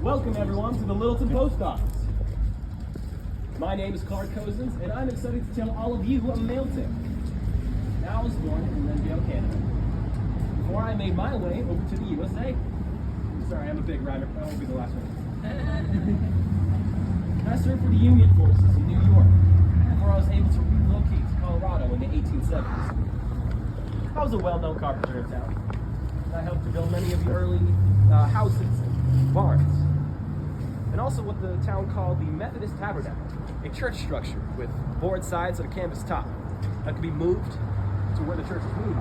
Welcome everyone to the Littleton Post Office. My name is Clark Cozens, and I'm excited to tell all of you I'm Littleton. Now I was born in Littleton, Canada. Before I made my way over to the USA. Sorry, I'm a big rhymer. I won't be the last one. I served for the Union forces in New York before I was able to relocate to Colorado in the 1870s. I was a well-known carpenter in town. I helped to build many of the early houses and barns. And also what the town called the Methodist Tabernacle, a church structure with board sides and a canvas top that could be moved to where the church is moved.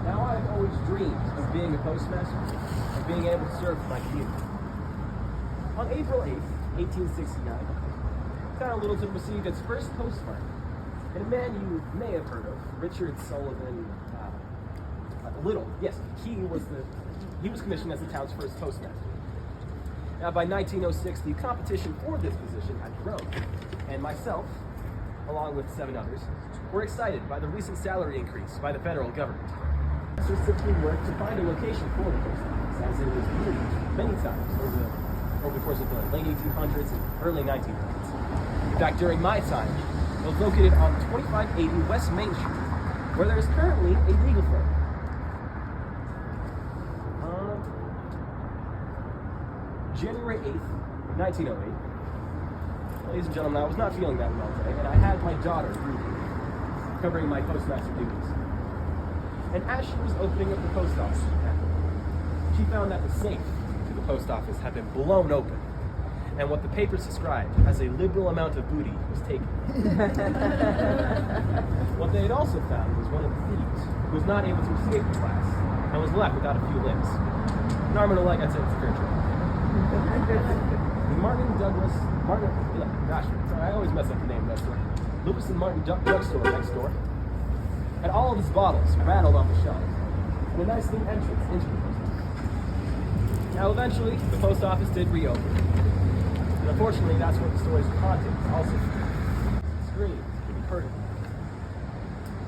Now I've always dreamed of being a postmaster and being able to serve my community. On April 8th, 1869, the town of Littleton received its first postmark, and a man you may have heard of, Richard Sullivan Little. Yes, he was commissioned as the town's first postmaster. Now, by 1906, the competition for this position had grown, and myself, along with 7 others, were excited by the recent salary increase by the federal government. So simply worked to find a location for the post office, as it was moved many times over the course of the late 1800s and early 1900s. In fact, during my time, it was located on 2580 West Main Street, where there is currently a legal firm. January 8th, 1908. Ladies and gentlemen, I was not feeling that well today, and I had my daughter, Ruby, covering my postmaster duties. And as she was opening up the post office, she found that the safe to the post office had been blown open, and what the papers described as a liberal amount of booty was taken. What they had also found was one of the thieves who was not able to escape the class and was left without a few limbs. An arm and a leg, I'd say it's a fair trade. I always mess up the name of that store. Lewis and Martin drugstore next door. And all of his bottles rattled off the shelves. And a nice new entrance into the post office. Now eventually, the post office did reopen. And unfortunately, that's where the story's content also screens could be heard,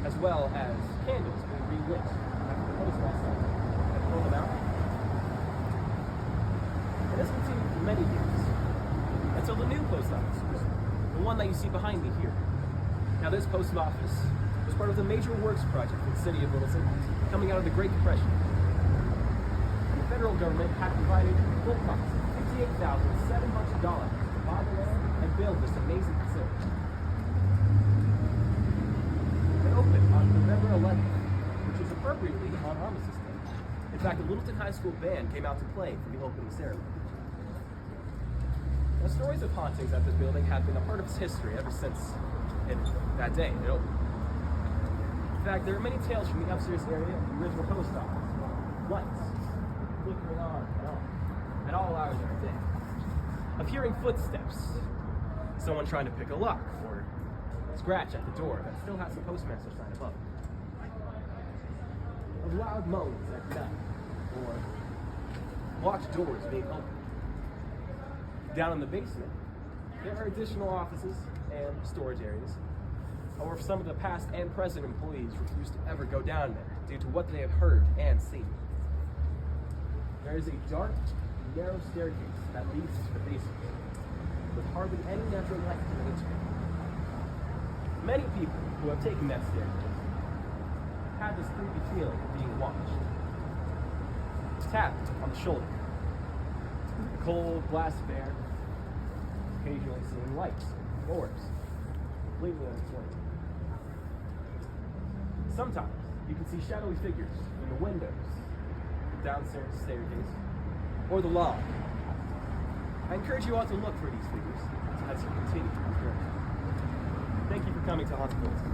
as well as candles being relit after the postmaster had thrown them out. And this continued for many years, until the new post office, the one that you see behind me here. Now this post office was part of the major works project in the city of Littleton, coming out of the Great Depression. And the federal government had provided full cost $58,700 to buy the land and build this amazing facility. It opened on November 11th, which is appropriately on Armistice Day. In fact, the Littleton High School band came out to play for the opening ceremony. The stories of hauntings at this building have been a part of its history ever since that day it opened. In fact, there are many tales from the upstairs area of the original post office. Lights flickering on and off at all hours of the day. Of hearing footsteps, someone trying to pick a lock, or scratch at the door that still has the postmaster sign above it. Of loud moans at night, or locked doors being opened. Down in the basement, there are additional offices and storage areas. However, some of the past and present employees refuse to ever go down there due to what they have heard and seen. There is a dark, narrow staircase that leads to the basement, with hardly any natural light coming into it. Many people who have taken that staircase had this creepy feeling of being watched. Tapped on the shoulder. The cold glass of air, occasionally seeing lights, orbs, completely unexplained. Sometimes you can see shadowy figures in the windows, the downstairs staircase, or the lawn. I encourage you all to look for these figures as you continue your journey. Thank you for coming to Haunted Littleton.